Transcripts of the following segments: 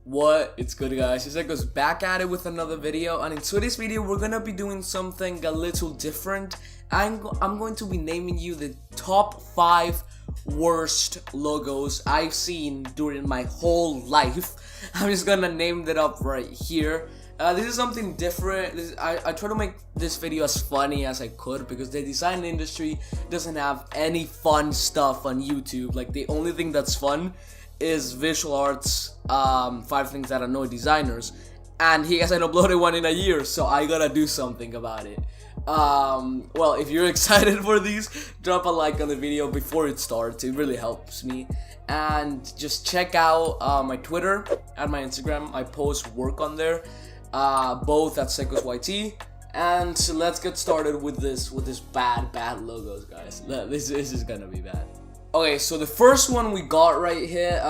What? It's good, guys. It's Sacoz back at it with another video, and in today's video we're gonna be doing something a little different. I'm going to be naming you the top 5 worst logos I've seen during my whole life. I'm just gonna name that up right here. This is something different. I try to make this video as funny as I could because the design industry doesn't have any fun stuff on YouTube. Like, the only thing that's fun is visual arts, 5 things that annoy designers, and he hasn't uploaded one in a year, so I gotta do something about it. Well, if you're excited for these, drop a like on the video before it starts. It really helps me. And just check out my Twitter and my Instagram. I post work on there, both at SacozYT. And so let's get started with this bad logos, guys. This is gonna be bad. Okay, so the first one we got right here,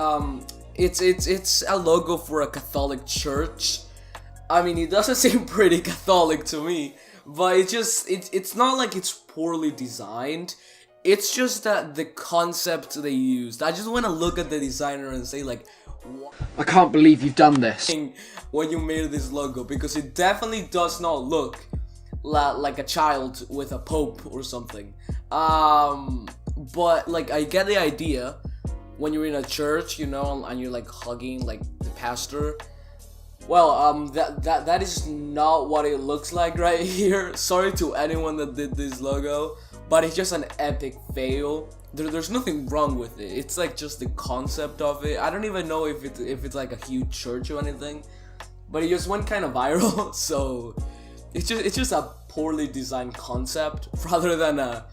it's a logo for a Catholic church. I mean, it doesn't seem pretty Catholic to me, but it's not like it's poorly designed. It's just that the concept they used. I just want to look at the designer and say, like, I can't believe you've done this when you made this logo, because it definitely does not look like a child with a pope or something. But like, I get the idea when you're in a church, you know, and you're like hugging like the pastor. Well, that is not what it looks like right here. Sorry to anyone that did this logo, but it's just an epic fail. There's nothing wrong with it. It's like just the concept of it. I don't even know if it's like a huge church or anything, but it just went kind of viral. So it's just a poorly designed concept rather than a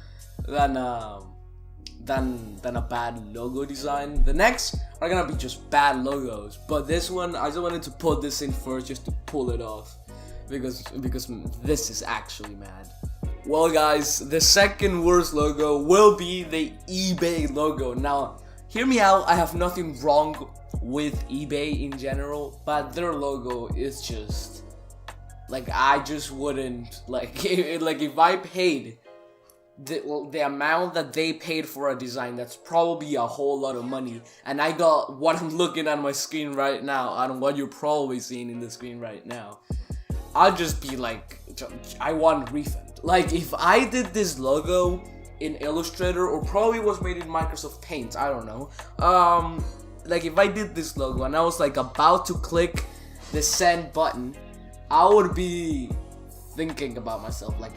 bad logo design. The next are gonna be just bad logos, but this one I just wanted to put this in first just to pull it off because this is actually mad. Well, guys, the second worst logo will be the eBay logo. Now, hear me out. I have nothing wrong with eBay in general, but their logo is just like, I just wouldn't like if I paid the amount that they paid for a design, that's probably a whole lot of money, and I got what I'm looking at my screen right now and what you're probably seeing in the screen right now, I'll just be like, I want a refund. Like, if I did this logo in Illustrator, or probably was made in Microsoft Paint, I don't know, like if I did this logo and I was like about to click the send button, I would be thinking about myself, like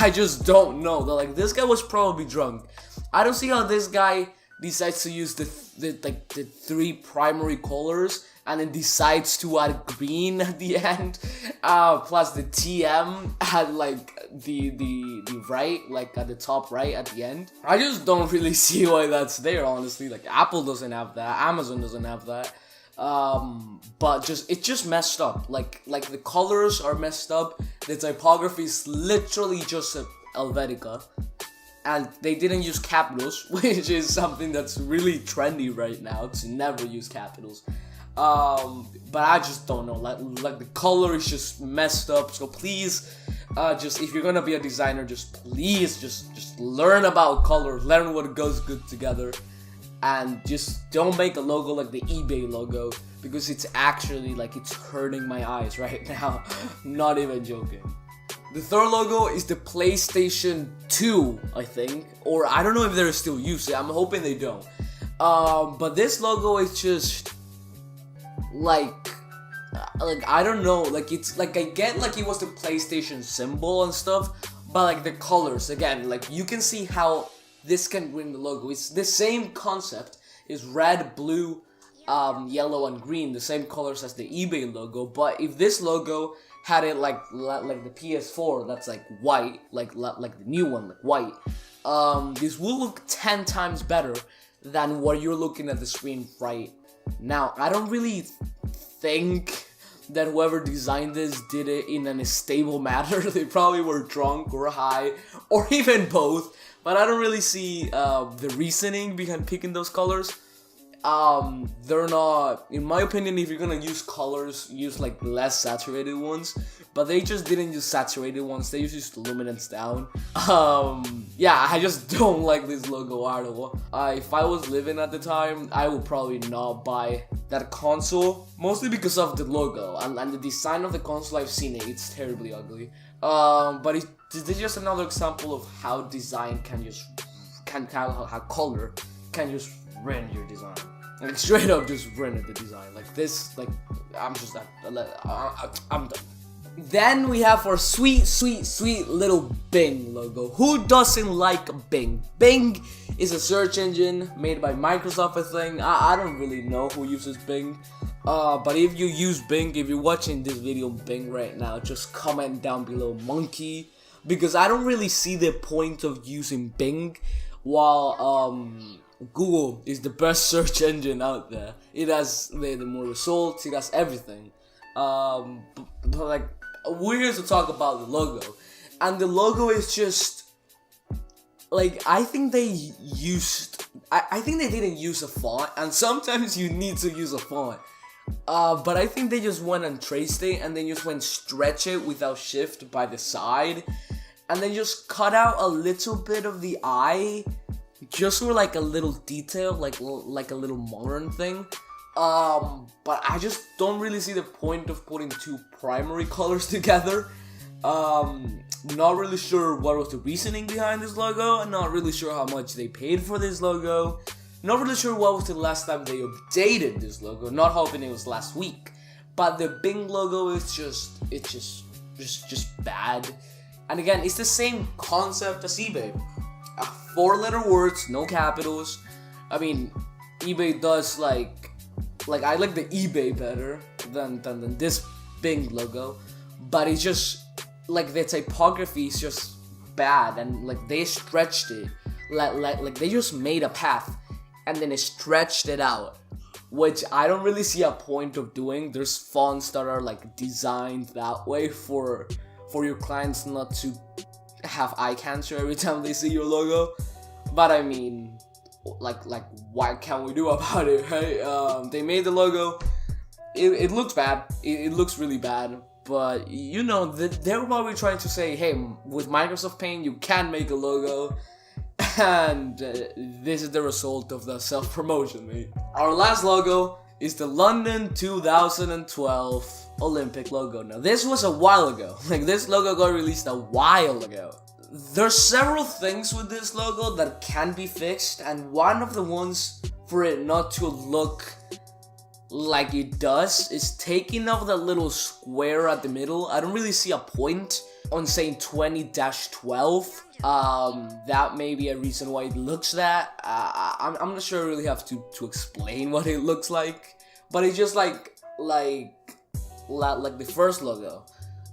I just don't know. Like, this guy was probably drunk. I don't see how this guy decides to use the 3 primary colors and then decides to add green at the end, plus the TM at like the right, like at the top right at the end. I just don't really see why that's there, honestly. Like, Apple doesn't have that, Amazon doesn't have that. But it's just messed up. Like the colors are messed up. The typography is literally just Helvetica, and they didn't use capitals, which is something that's really trendy right now, to never use capitals. But I just don't know. Like the color is just messed up. So please, just if you're gonna be a designer, just please just learn about color, learn what goes good together. And just don't make a logo like the eBay logo, because it's actually like, it's hurting my eyes right now. Not even joking. The third logo is the PlayStation 2, I think, or I don't know if they're still using it. I'm hoping they don't. But this logo is just like I don't know. Like, it's like, I get like it was the PlayStation symbol and stuff, but like the colors, again, like you can see how this can ruin the logo. It's the same concept. It's red, blue, yellow, and green, the same colors as the eBay logo. But if this logo had it like the PS4, that's like white, like the new one, like white, this will look 10 times better than what you're looking at the screen right now. I don't really think that whoever designed this did it in a stable manner. They probably were drunk or high, or even both. But I don't really see the reasoning behind picking those colors. they're not, in my opinion, if you're gonna use colors, use like less saturated ones, but they just didn't use saturated ones, they just luminance down. Yeah, I just don't like this logo at all. If I was living at the time, I would probably not buy that console, mostly because of the logo and the design of the console. I've seen it, it's terribly ugly. But this is just another example of how design how color can just ruin your design. Like straight up just ruin the design. Like this, like I'm done. Then we have our sweet little Bing logo. Who doesn't like Bing? Bing is a search engine made by Microsoft, I think. I don't really know who uses Bing. But if you use Bing, if you're watching this video on Bing right now, just comment down below monkey, because I don't really see the point of using Bing while Google is the best search engine out there. It has the more results, it has everything. But like, we're here to talk about the logo, and the logo is just like, I think they didn't use a font, and sometimes you need to use a font. But I think they just went and traced it, and then just went stretch it without shift by the side, and then just cut out a little bit of the eye, just for like a little detail, like a little modern thing. But I just don't really see the point of putting two primary colors together. Not really sure what was the reasoning behind this logo. I'm not really sure how much they paid for this logo. Not really sure what was the last time they updated this logo. Not hoping it was last week. But the Bing logo is just bad. And again, it's the same concept as eBay. 4-letter words, no capitals. I mean, eBay does like I like the eBay better than this Bing logo, but it's just like the typography is just bad, and like they stretched it, like they just made a path and then it stretched it out, which I don't really see a point of doing. There's fonts that are like designed that way for your clients not to have eye cancer every time they see your logo. But I mean, like what can we do about it, right? They made the logo, it looks bad, it looks really bad, but you know, they're probably trying to say, hey, with Microsoft Paint you can make a logo, and this is the result of the self-promotion, mate. Our last logo is the London 2012 Olympic logo. Now this was a while ago, like this logo got released a while ago. There's several things with this logo that can be fixed, and one of the ones for it not to look like it does is taking off that little square at the middle. I don't really see a point on saying 20-12. That may be a reason why it looks that. I'm not sure I really have to explain what it looks like, but it's just like the first logo.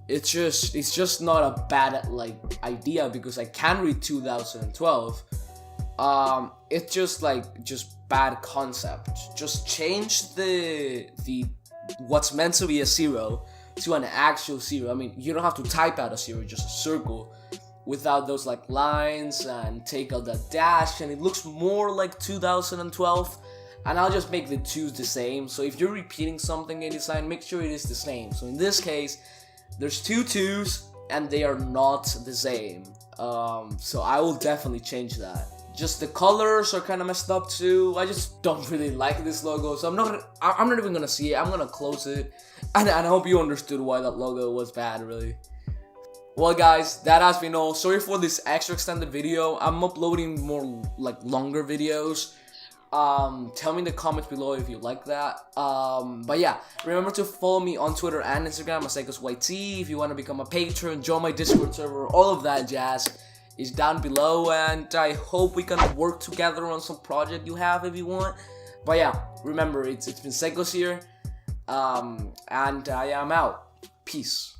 It's just not a bad like idea, because I can read 2012. It's just bad concept. Just change the what's meant to be a 0 to an actual 0. I mean, you don't have to type out a 0, just a circle without those like lines, and take out that dash, and it looks more like 2012. And I'll just make the 2's the same. So if you're repeating something in design, make sure it is the same. So in this case, there's 2 2's and they are not the same. So I will definitely change that. Just the colors are kind of messed up too. I just don't really like this logo, so I'm not even gonna see it. I'm gonna close it, and I hope you understood why that logo was bad, really. Well guys, that has been all. Sorry for this extra extended video. I'm uploading more like longer videos. Tell me in the comments below if you like that. But yeah, remember to follow me on Twitter and Instagram at SacozYT. If you want to become a patron, join my Discord server, all of that jazz is down below, and I hope we can work together on some project you have if you want. But yeah, remember, it's been Sacoz here, and I am out. Peace.